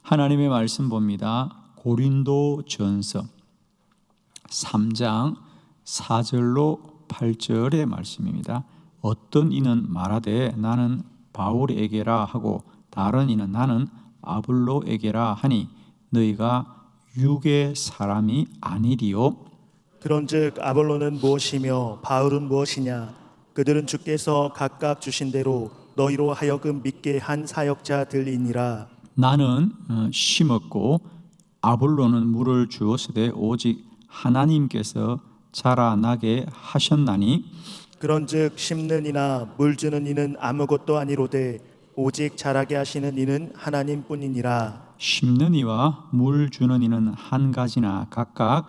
하나님의 말씀 봅니다. 고린도전서 3장 4절로 8절의 말씀입니다. 어떤 이는 말하되 나는 바울에게라 하고 다른 이는 나는 아볼로에게라 하니 너희가 육의 사람이 아니리요. 그런즉 아볼로는 무엇이며 바울은 무엇이냐? 그들은 주께서 각각 주신 대로 너희로 하여금 믿게 한 사역자들이니라. 나는 심었고 아볼로는 물을 주었으되 오직 하나님께서 자라나게 하셨나니 그런즉 심는 이나 물 주는 이는 아무것도 아니로되 오직 자라게 하시는 이는 하나님뿐이니라. 심는 이와 물 주는 이는 한 가지나 각각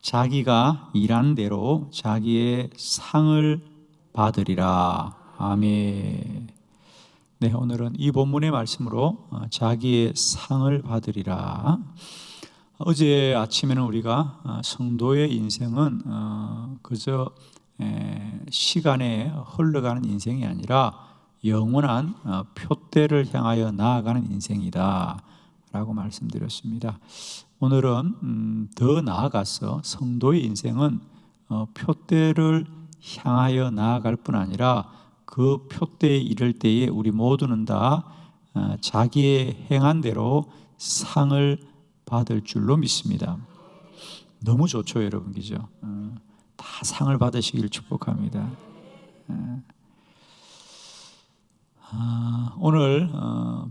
자기가 일한 대로 자기의 상을 받으리라. 아멘. 네, 오늘은 이 본문의 말씀으로 자기의 상을 받으리라. 어제 아침에는 우리가 성도의 인생은 그저 시간에 흘러가는 인생이 아니라 영원한 표대를 향하여 나아가는 인생이다 라고 말씀드렸습니다. 오늘은 더 나아가서 성도의 인생은 표대를 향하여 나아갈 뿐 아니라 그 표대에 이를 때에 우리 모두는 다 자기의 행한 대로 상을 받을 줄로 믿습니다. 너무 좋죠, 여러분, 그죠? 다 상을 받으시길 축복합니다. 오늘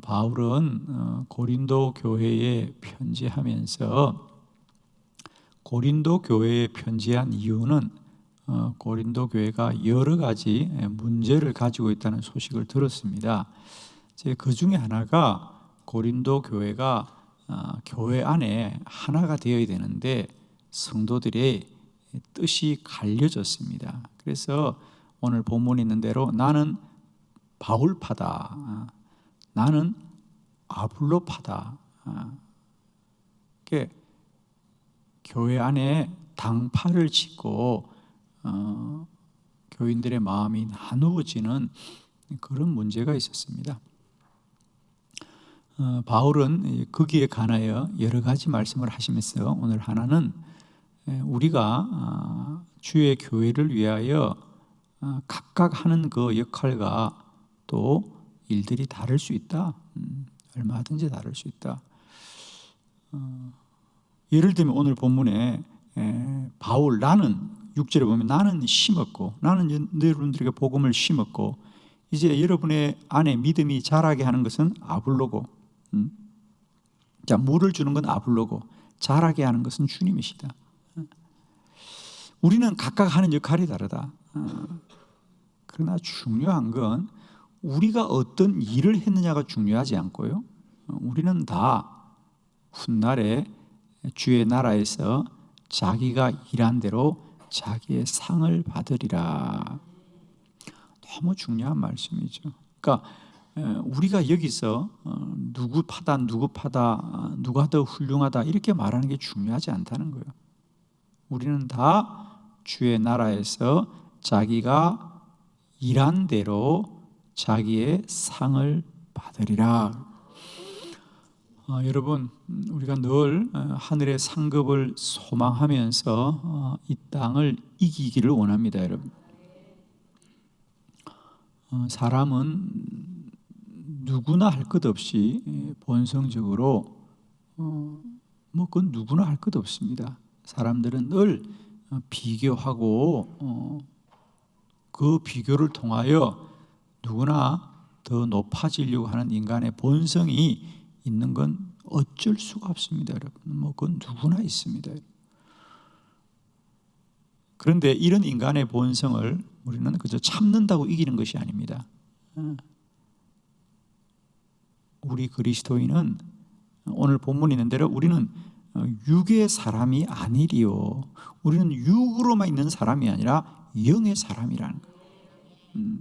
바울은 고린도 교회에 편지하면서 고린도 교회에 편지한 이유는 고린도 교회가 여러 가지 문제를 가지고 있다는 소식을 들었습니다. 그 중에 하나가 고린도 교회가 교회 안에 하나가 되어야 되는데 성도들의 뜻이 갈려졌습니다. 그래서 오늘 본문에 있는 대로 나는 바울파다, 나는 아볼로파다. 교회 안에 당파를 짓고 교인들의 마음이 나누어지는 그런 문제가 있었습니다. 바울은 거기에 관하여 여러 가지 말씀을 하시면서 오늘 하나는 우리가 주의 교회를 위하여 각각 하는 그 역할과 또 일들이 다를 수 있다. 얼마든지 다를 수 있다. 예를 들면 오늘 본문에 바울 나는 6절에 보면 나는 심었고 나는 여러분들에게 복음을 심었고 이제 여러분의 안에 믿음이 자라게 하는 것은 아볼로고 자, 물을 주는 건 아볼로고 자라게 하는 것은 주님이시다. 우리는 각각 하는 역할이 다르다. 그러나 중요한 건 우리가 어떤 일을 했느냐가 중요하지 않고요. 우리는 다 훗날에 주의 나라에서 자기가 일한 대로 자기의 상을 받으리라. 너무 중요한 말씀이죠. 그러니까 우리가 여기서 누구 파다 누가 더 훌륭하다 이렇게 말하는 게 중요하지 않다는 거예요. 우리는 다 주의 나라에서 자기가 일한 대로 자기의 상을 받으리라. 여러분, 우리가 늘 하늘의 상급을 소망하면서 이 땅을 이기기를 원합니다, 여러분. 사람은 누구나 할 것 없이 본성적으로 그건 누구나 할 것 없습니다. 사람들은 늘 비교하고 그 비교를 통하여 누구나 더 높아지려고 하는 인간의 본성이 있는 건 어쩔 수가 없습니다, 여러분. 그건 누구나 있습니다. 그런데 이런 인간의 본성을 우리는 그저 참는다고 이기는 것이 아닙니다. 우리 그리스도인은 오늘 본문에 있는 대로 우리는 육의 사람이 아니리요. 우리는 육으로만 있는 사람이 아니라 영의 사람이라는 거예요.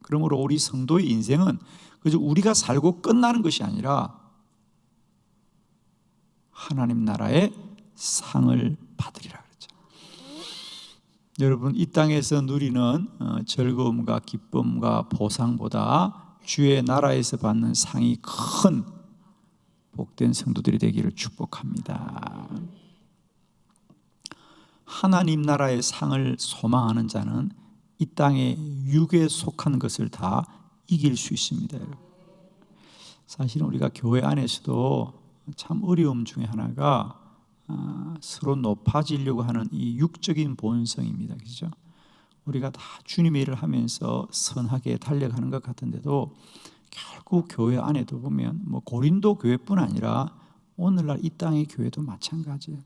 그러므로 우리 성도의 인생은 그저 우리가 살고 끝나는 것이 아니라 하나님 나라의 상을 받으리라 그랬죠. 여러분, 이 땅에서 누리는 즐거움과 기쁨과 보상보다 주의 나라에서 받는 상이 큰 복된 성도들이 되기를 축복합니다. 하나님 나라의 상을 소망하는 자는 이 땅의 육에 속한 것을 다 이길 수 있습니다. 사실은 우리가 교회 안에서도 참 어려움 중에 하나가 서로 높아지려고 하는 이 육적인 본성입니다. 그죠? 우리가 다 주님의 일을 하면서 선하게 달려가는 것 같은데도 결국 교회 안에도 보면 뭐 고린도 교회뿐 아니라 오늘날 이 땅의 교회도 마찬가지예요.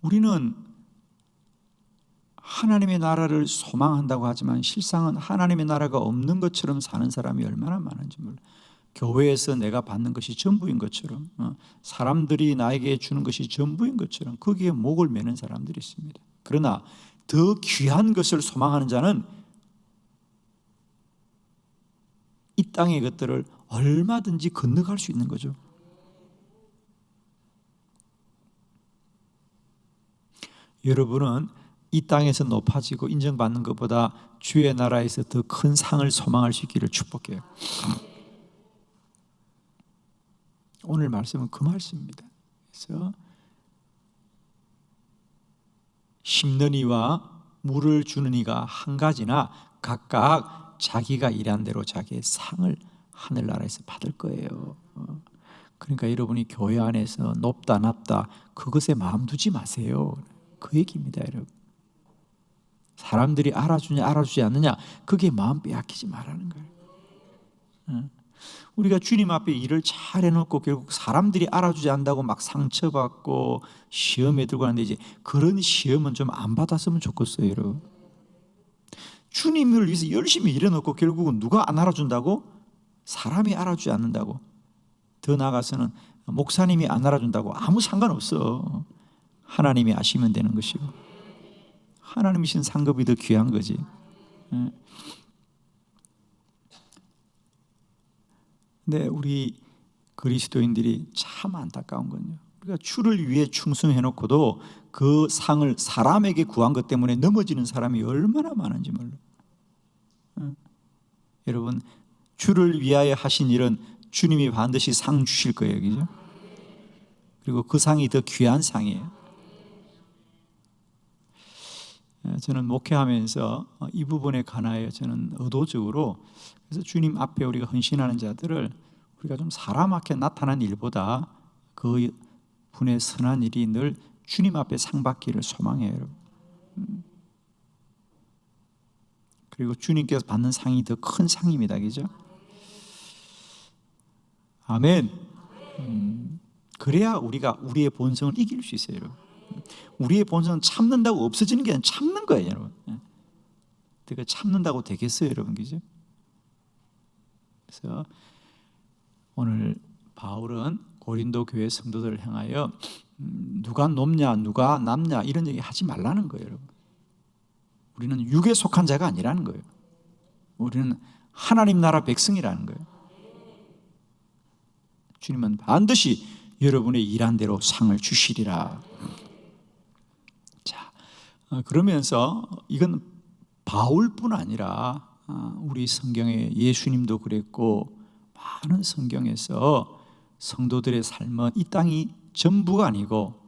우리는 하나님의 나라를 소망한다고 하지만 실상은 하나님의 나라가 없는 것처럼 사는 사람이 얼마나 많은지 몰라요. 교회에서 내가 받는 것이 전부인 것처럼, 사람들이 나에게 주는 것이 전부인 것처럼 거기에 목을 매는 사람들이 있습니다. 그러나 더 귀한 것을 소망하는 자는 이 땅의 것들을 얼마든지 건너갈 수 있는 거죠. 여러분은 이 땅에서 높아지고 인정받는 것보다 주의 나라에서 더 큰 상을 소망할 수 있기를 축복해요. 오늘 말씀은 그 말씀입니다. 그래서 심는 이와 물을 주는 이가 한 가지나 각각 자기가 일한 대로 자기의 상을 하늘나라에서 받을 거예요. 그러니까 여러분이 교회 안에서 높다 낮다 그것에 마음 두지 마세요. 그 얘기입니다, 여러분. 사람들이 알아주냐 알아주지 않느냐 그게 마음 빼앗기지 말라는 거예요. 우리가 주님 앞에 일을 잘 해놓고 결국 사람들이 알아주지 않는다고 막 상처받고 시험에 들고 가는데 이제 그런 시험은 좀 안 받았으면 좋겠어요, 여러분. 주님을 위해서 열심히 일해놓고 결국은 누가 안 알아준다고? 사람이 알아주지 않는다고. 더 나아가서는 목사님이 안 알아준다고 아무 상관없어. 하나님이 아시면 되는 것이고 하나님이신 상급이 더 귀한 거지. 근데 우리 그리스도인들이 참 안타까운 건요, 우리가 주를 위해 충성해놓고도 그 상을 사람에게 구한 것 때문에 넘어지는 사람이 얼마나 많은지 몰라요. 여러분, 주를 위하여 하신 일은 주님이 반드시 상 주실 거예요, 그죠? 그리고 그 상이 더 귀한 상이에요. 저는 목회하면서 이 부분에 관하여 저는 의도적으로, 그래서 주님 앞에 우리가 헌신하는 자들을 우리가 좀 사람하게 나타난 일보다 그 분의 선한 일이 늘 주님 앞에 상 받기를 소망해요. 그리고 주님께서 받는 상이 더 큰 상입니다, 그죠? 아멘. 그래야 우리가 우리의 본성을 이길 수 있어요, 여러분. 우리의 본성은 참는다고 없어지는 게 아니라 참는 거예요, 여러분. 그러니까 참는다고 되겠어요, 여러분, 그죠? 그래서 오늘 바울은 고린도 교회 성도들을 향하여 누가 높냐 누가 남냐 이런 얘기 하지 말라는 거예요, 여러분. 우리는 육에 속한 자가 아니라는 거예요. 우리는 하나님 나라 백성이라는 거예요. 주님은 반드시 여러분의 일한 대로 상을 주시리라. 자, 그러면서 이건 바울뿐 아니라 우리 성경에 예수님도 그랬고 많은 성경에서 성도들의 삶은 이 땅이 전부가 아니고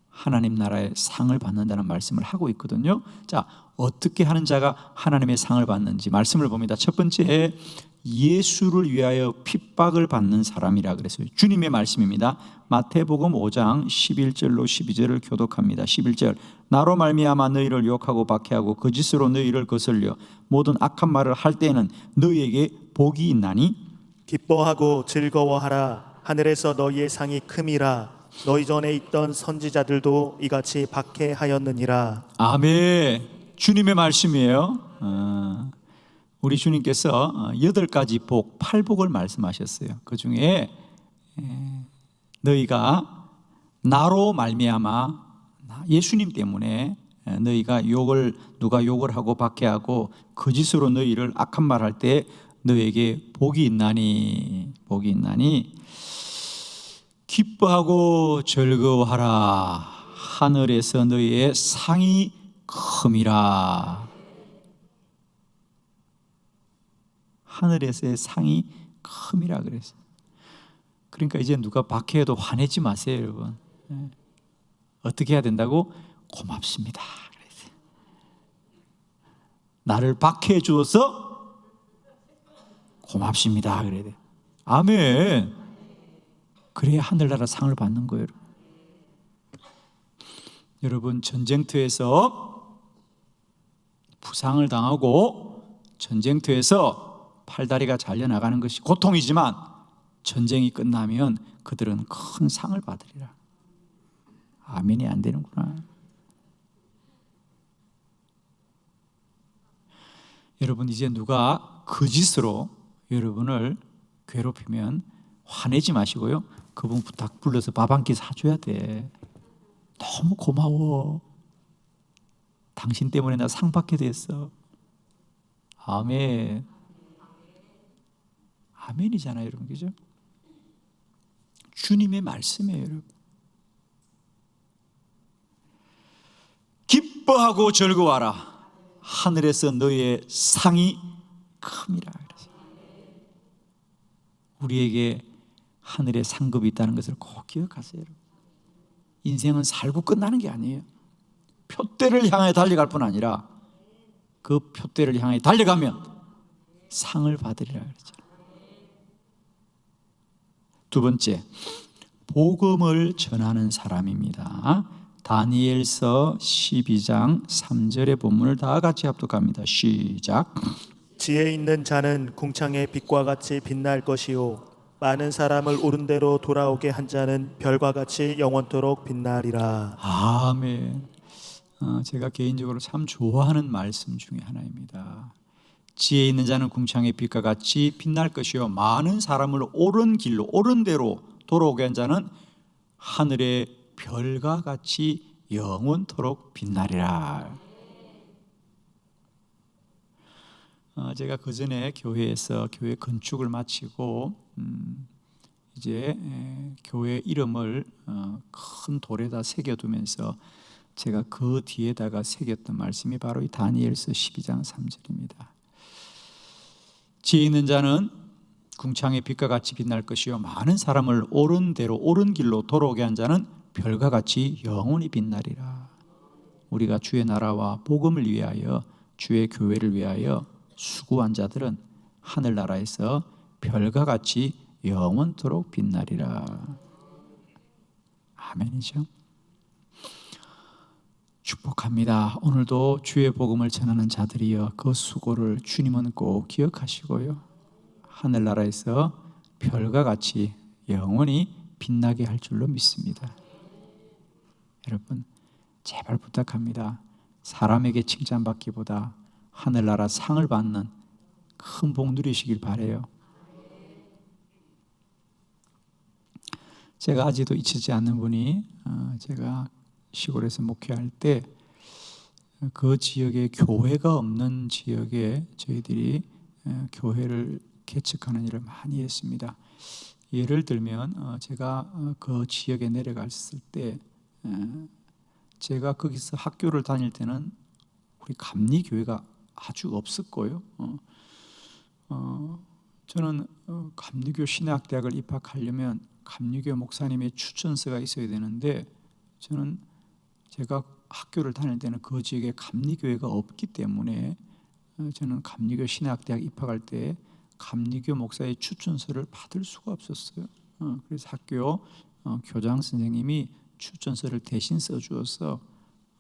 하나님 나라의 상을 받는다는 말씀을 하고 있거든요. 자, 어떻게 하는 자가 하나님의 상을 받는지 말씀을 봅니다. 첫 번째, 예수를 위하여 핍박을 받는 사람이라 그랬어요. 주님의 말씀입니다. 마태복음 5장 11절로 12절을 교독합니다. 11절, 나로 말미암아 너희를 욕하고 박해하고 거짓으로 너희를 거슬려 모든 악한 말을 할 때에는 너희에게 복이 있나니 기뻐하고 즐거워하라. 하늘에서 너희의 상이 큼이라. 너희 전에 있던 선지자들도 이같이 박해하였느니라. 아멘. 주님의 말씀이에요. 우리 주님께서 8가지 복, 8복을 말씀하셨어요. 그 중에 너희가 나로 말미암아 예수님 때문에 너희가 누가 욕을 하고 박해하고 거짓으로 너희를 악한 말 할 때 너희에게 복이 있나니 기뻐하고 즐거워하라. 하늘에서 너희의 상이 큼이라. 하늘에서의 상이 큼이라 그랬어요. 그러니까 이제 누가 박해해도 화내지 마세요, 여러분. 어떻게 해야 된다고? 고맙습니다. 그랬어요. 나를 박해해 주어서 고맙습니다. 그래야 돼. 아멘. 그래야 하늘나라 상을 받는 거예요. 여러분, 전쟁터에서 부상을 당하고 전쟁터에서 팔다리가 잘려나가는 것이 고통이지만 전쟁이 끝나면 그들은 큰 상을 받으리라. 아멘이 안 되는구나. 여러분, 이제 누가 거짓으로 여러분을 괴롭히면 화내지 마시고요, 그분 부탁 불러서 밥 한 끼 사줘야 돼. 너무 고마워. 당신 때문에 나 상 받게 됐어. 아멘. 아멘이잖아요, 여러분. 그죠? 주님의 말씀이에요, 여러분. 기뻐하고 즐거워하라. 하늘에서 너의 상이 큼이라. 우리에게 하늘에 상급이 있다는 것을 꼭 기억하세요. 인생은 살고 끝나는 게 아니에요. 표대를 향해 달려갈 뿐 아니라 그 표대를 향해 달려가면 상을 받으리라 그랬죠. 두 번째, 복음을 전하는 사람입니다. 다니엘서 12장 3절의 본문을 다 같이 합독합니다. 시작. 지혜 있는 자는 궁창의 빛과 같이 빛날 것이요 많은 사람을 옳은 대로 돌아오게 한 자는 별과 같이 영원토록 빛나리라. 아멘. 제가 개인적으로 참 좋아하는 말씀 중에 하나입니다. 지혜 있는 자는 궁창의 빛과 같이 빛날 것이요 많은 사람을 옳은 길로 옳은 대로 돌아오게 한 자는 하늘의 별과 같이 영원토록 빛나리라. 제가 그 전에 교회에서 교회 건축을 마치고 이제 교회 이름을 큰 돌에다 새겨두면서 제가 그 뒤에다가 새겼던 말씀이 바로 이 다니엘서 12장 3절입니다. 지혜 있는 자는 궁창의 빛과 같이 빛날 것이요 많은 사람을 옳은 대로 옳은 길로 돌아오게 한 자는 별과 같이 영원히 빛나리라. 우리가 주의 나라와 복음을 위하여 주의 교회를 위하여 수고한 자들은 하늘나라에서 별과 같이 영원토록 빛나리라. 아멘이죠. 축복합니다. 오늘도 주의 복음을 전하는 자들이여 그 수고를 주님은 꼭 기억하시고요, 하늘나라에서 별과 같이 영원히 빛나게 할 줄로 믿습니다. 여러분, 제발 부탁합니다. 사람에게 칭찬받기보다 하늘나라 상을 받는 큰 복 누리시길 바라요. 제가 아직도 잊히지 않는 분이, 제가 시골에서 목회할 때 그 지역에 교회가 없는 지역에 저희들이 교회를 개척하는 일을 많이 했습니다. 예를 들면 제가 그 지역에 내려갔을 때 제가 거기서 학교를 다닐 때는 우리 감리교회가 아주 없었고요. 저는 감리교 신학대학을 입학하려면 감리교 목사님의 추천서가 있어야 되는데 저는 제가 학교를 다닐 때는 그 지역에 감리교회가 없기 때문에 저는 감리교 신학대학 입학할 때 감리교 목사의 추천서를 받을 수가 없었어요. 그래서 학교 교장 선생님이 추천서를 대신 써주어서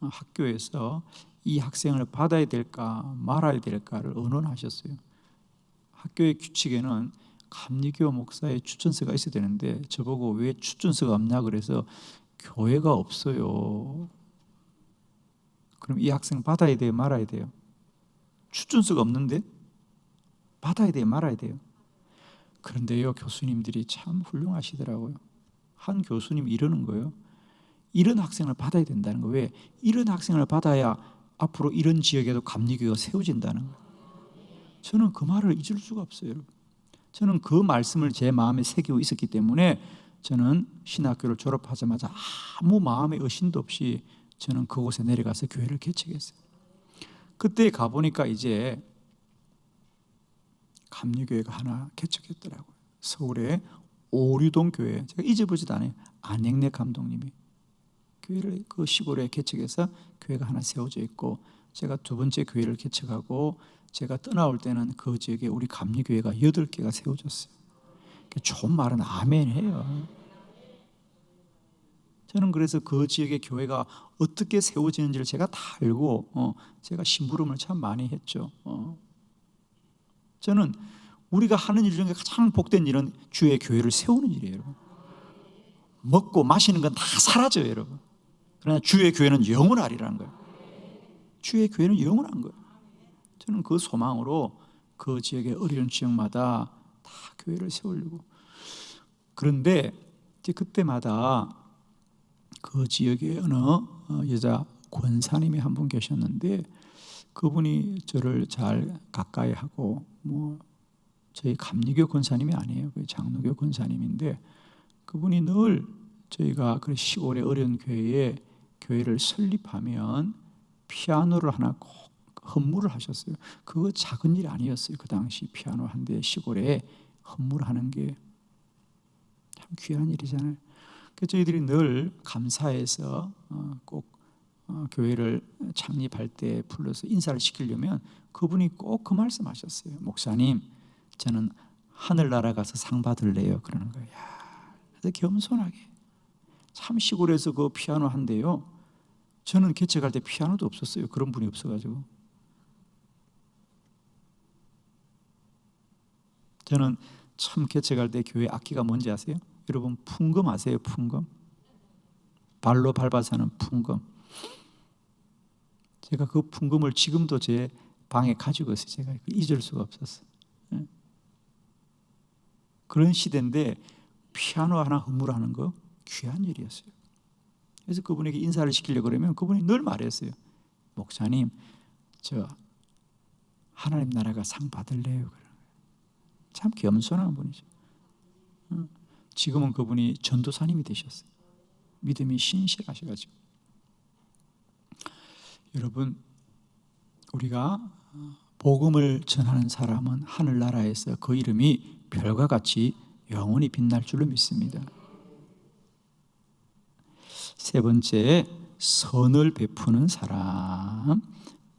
학교에서 이 학생을 받아야 될까 말아야 될까를 의논하셨어요. 학교의 규칙에는 감리교 목사의 추천서가 있어야 되는데 저보고 왜 추천서가 없냐 그래서 교회가 없어요. 그럼 이 학생 받아야 돼요 말아야 돼요? 추천서가 없는데 받아야 돼요 말아야 돼요? 그런데요, 교수님들이 참 훌륭하시더라고요. 한 교수님이 이러는 거예요. 이런 학생을 받아야 된다는 거예요. 왜? 이런 학생을 받아야 앞으로 이런 지역에도 감리교회가 세워진다는 거예요. 저는 그 말을 잊을 수가 없어요. 저는 그 말씀을 제 마음에 새기고 있었기 때문에 저는 신학교를 졸업하자마자 아무 마음의 의심도 없이 저는 그곳에 내려가서 교회를 개척했어요. 그때 가보니까 이제 감리교회가 하나 개척했더라고요. 서울의 오류동 교회. 제가 잊어보지도 않아요. 안행래 감독님이 교회를 그 시골에 개척해서 교회가 하나 세워져 있고, 제가 두 번째 교회를 개척하고 제가 떠나올 때는 그 지역에 우리 감리교회가 8개가 세워졌어요. 좋은 말은 아멘 해요. 저는 그래서 그 지역의 교회가 어떻게 세워지는지를 제가 다 알고 제가 심부름을 참 많이 했죠. 저는 우리가 하는 일 중에 가장 복된 일은 주의 교회를 세우는 일이에요, 여러분. 먹고 마시는 건 다 사라져요, 여러분. 그러나 주의 교회는 영원하리라는 거예요. 주의 교회는 영원한 거예요. 저는 그 소망으로 그 지역의 어려운 지역마다 다 교회를 세우려고. 그런데 이제 그때마다 그 지역에 어느 여자 권사님이 한 분 계셨는데, 그분이 저를 잘 가까이 하고, 저희 감리교 권사님이 아니에요. 장로교 권사님인데, 그분이 늘 저희가 그 시골의 어려운 교회를 설립하면 피아노를 하나 꼭 헌물을 하셨어요. 그거 작은 일이 아니었어요. 그 당시 피아노 한 대 시골에 헌물하는 게 참 귀한 일이잖아요. 그래서 저희들이 늘 감사해서 꼭 교회를 창립할 때 불러서 인사를 시키려면 그분이 꼭 그 말씀하셨어요. 목사님, 저는 하늘나라 가서 상 받을래요. 그러는 거예요. 그래서 겸손하게. 참 시골에서 그 피아노 한 대요. 저는 개척할 때 피아노도 없었어요. 그런 분이 없어가지고. 저는 처음 개척할 때 교회 악기가 뭔지 아세요? 여러분, 풍금 아세요? 풍금. 발로 밟아서 하는 풍금. 제가 그 풍금을 지금도 제 방에 가지고 있어요. 제가 잊을 수가 없었어요. 그런 시대인데 피아노 하나 헌물하는 거 귀한 일이었어요. 그래서 그분에게 인사를 시키려고 그러면 그분이 늘 말했어요. 목사님, 저 하나님 나라가 상 받을래요. 참 겸손한 분이죠. 지금은 그분이 전도사님이 되셨어요. 믿음이 신실하셔가지고. 여러분, 우리가 복음을 전하는 사람은 하늘나라에서 그 이름이 별과 같이 영원히 빛날 줄로 믿습니다. 세 번째, 선을 베푸는 사람.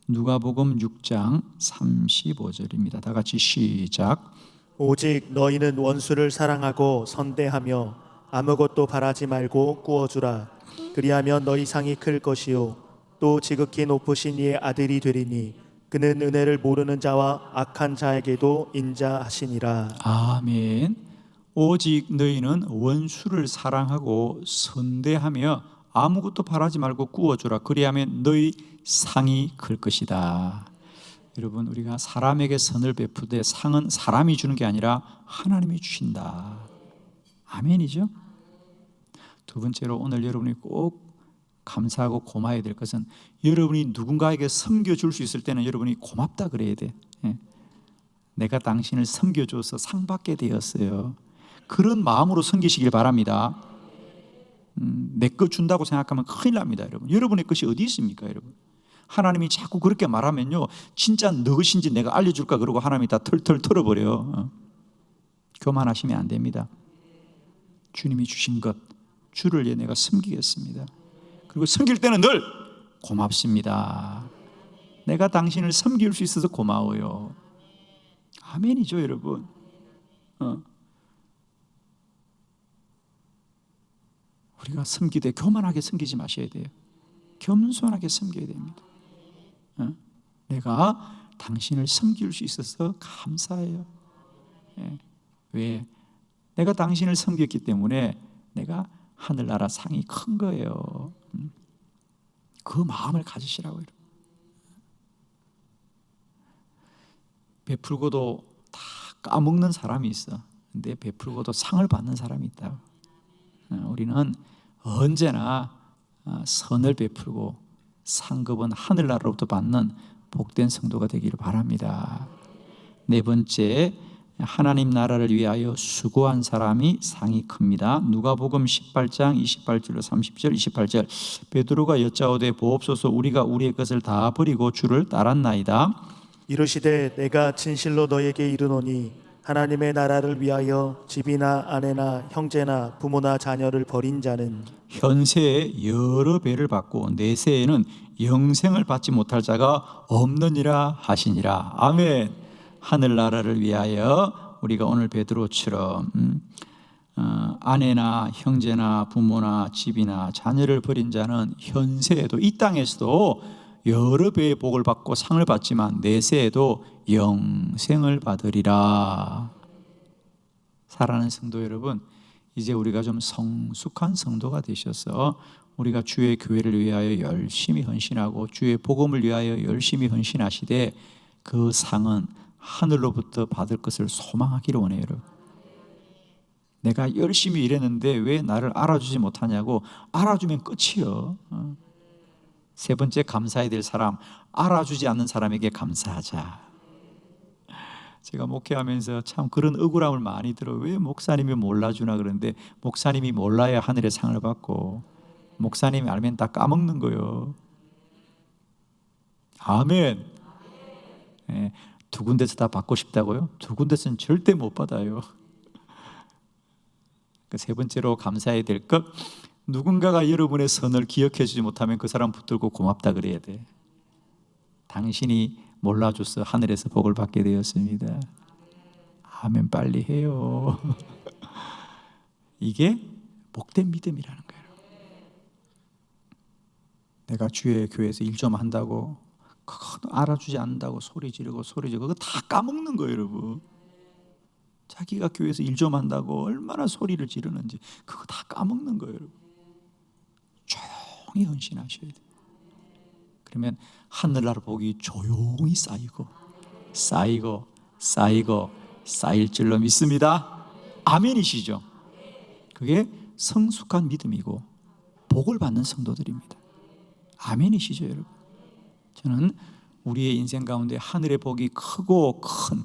누가복음 6장 35절입니다. 다 같이 시작. 오직 너희는 원수를 사랑하고 선대하며 아무것도 바라지 말고 구워주라. 그리하면 너희 상이 클 것이요 또 지극히 높으신 이의 아들이 되리니 그는 은혜를 모르는 자와 악한 자에게도 인자하시니라. 아멘. 오직 너희는 원수를 사랑하고 선대하며 아무것도 바라지 말고 구워주라. 그리하면 너희 상이 클 것이다. 여러분, 우리가 사람에게 선을 베푸되 상은 사람이 주는 게 아니라 하나님이 주신다. 아멘이죠? 두 번째로 오늘 여러분이 꼭 감사하고 고마워야 될 것은, 여러분이 누군가에게 섬겨줄 수 있을 때는 여러분이 고맙다 그래야 돼. 내가 당신을 섬겨줘서 상 받게 되었어요. 그런 마음으로 섬기시길 바랍니다. 내 것 준다고 생각하면 큰일 납니다. 여러분의 것이 어디 있습니까, 여러분? 하나님이 자꾸 그렇게 말하면요, 진짜 너 것인지 내가 알려줄까 그러고 하나님이 다 털털 털어버려요. 교만하시면 안 됩니다. 주님이 주신 것, 주를 위해 내가 섬기겠습니다. 그리고 섬길 때는 늘 고맙습니다. 내가 당신을 섬길 수 있어서 고마워요. 아멘이죠, 여러분. 우리가 섬기되 교만하게 섬기지 마셔야 돼요. 겸손하게 섬겨야 됩니다. 내가 당신을 섬길 수 있어서 감사해요. 왜? 내가 당신을 섬겼기 때문에 내가 하늘나라 상이 큰 거예요. 그 마음을 가지시라고요. 베풀고도 다 까먹는 사람이 있어. 근데 베풀고도 상을 받는 사람이 있다. 우리는 언제나 선을 베풀고 상급은 하늘나라로부터 받는 복된 성도가 되기를 바랍니다. 네 번째, 하나님 나라를 위하여 수고한 사람이 상이 큽니다. 누가복음 18장 28절로 30절 28절. 베드로가 여짜오되 보옵소서, 우리가 우리의 것을 다 버리고 주를 따랐나이다. 이르시되 내가 진실로 너에게 이르노니 하나님의 나라를 위하여 집이나 아내나 형제나 부모나 자녀를 버린 자는 현세에 여러 배를 받고 내세에는 영생을 받지 못할 자가 없느니라 하시니라. 아멘. 하늘나라를 위하여 우리가 오늘 베드로처럼 아내나 형제나 부모나 집이나 자녀를 버린 자는 현세에도, 이 땅에서도 여러 배의 복을 받고 상을 받지만 내세에도 영생을 받으리라. 사랑하는 성도 여러분, 이제 우리가 좀 성숙한 성도가 되셔서 우리가 주의 교회를 위하여 열심히 헌신하고 주의 복음을 위하여 열심히 헌신하시되 그 상은 하늘로부터 받을 것을 소망하기를 원해요. 여러분, 내가 열심히 일했는데 왜 나를 알아주지 못하냐고. 알아주면 끝이요. 세 번째 감사해야 될 사람, 알아주지 않는 사람에게 감사하자. 제가 목회하면서 참 그런 억울함을 많이 들어요. 왜 목사님이 몰라주나 그러는데, 목사님이 몰라야 하늘의 상을 받고 목사님이 알면 다 까먹는 거예요. 아멘. 예, 두 군데서 다 받고 싶다고요? 두 군데서는 절대 못 받아요. 세 번째로 감사해야 될 것, 누군가가 여러분의 선을 기억해 주지 못하면 그 사람 붙들고 고맙다 그래야 돼. 당신이 몰라줘서 하늘에서 복을 받게 되었습니다. 아멘. 빨리 해요. 이게 복된 믿음이라는 거예요. 내가 주의 교회에서 일 좀 한다고 그거 알아주지 않는다고 소리 지르고 그거 다 까먹는 거예요. 여러분, 자기가 교회에서 일 좀 한다고 얼마나 소리를 지르는지 그거 다 까먹는 거예요. 여러분, 조용히 헌신하셔야 돼요. 그러면 하늘나라 복이 조용히 쌓이고 쌓일 줄로 믿습니다. 아멘이시죠? 그게 성숙한 믿음이고 복을 받는 성도들입니다. 아멘이시죠, 여러분? 저는 우리의 인생 가운데 하늘의 복이 크고 큰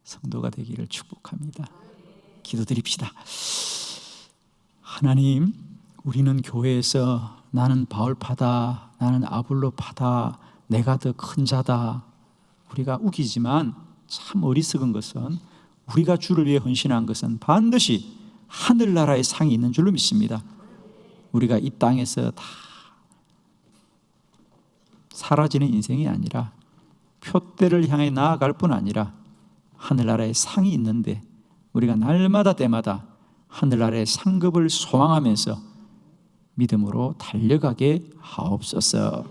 성도가 되기를 축복합니다. 기도드립시다. 하나님, 우리는 교회에서 나는 바울파다, 나는 아볼로파다, 내가 더 큰 자다, 우리가 우기지만 참 어리석은 것은 우리가 주를 위해 헌신한 것은 반드시 하늘나라의 상이 있는 줄로 믿습니다. 우리가 이 땅에서 다 사라지는 인생이 아니라 표대를 향해 나아갈 뿐 아니라 하늘나라의 상이 있는데 우리가 날마다 때마다 하늘나라의 상급을 소망하면서 믿음으로 달려가게 하옵소서.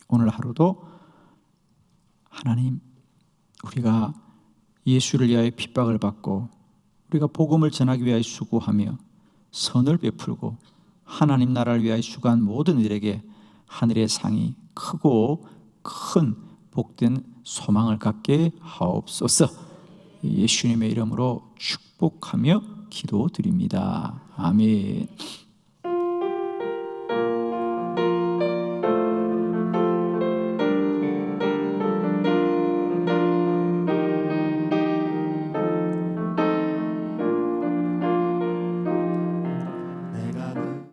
오늘 하루도 하나님, 우리가 예수를 위하여 핍박을 받고 우리가 복음을 전하기 위하여 수고하며 선을 베풀고 하나님 나라를 위하여 수고한 모든 이들에게 하늘의 상이 크고 큰 복된 소망을 갖게 하옵소서. 예수님의 이름으로 축복하며 기도드립니다. 아멘.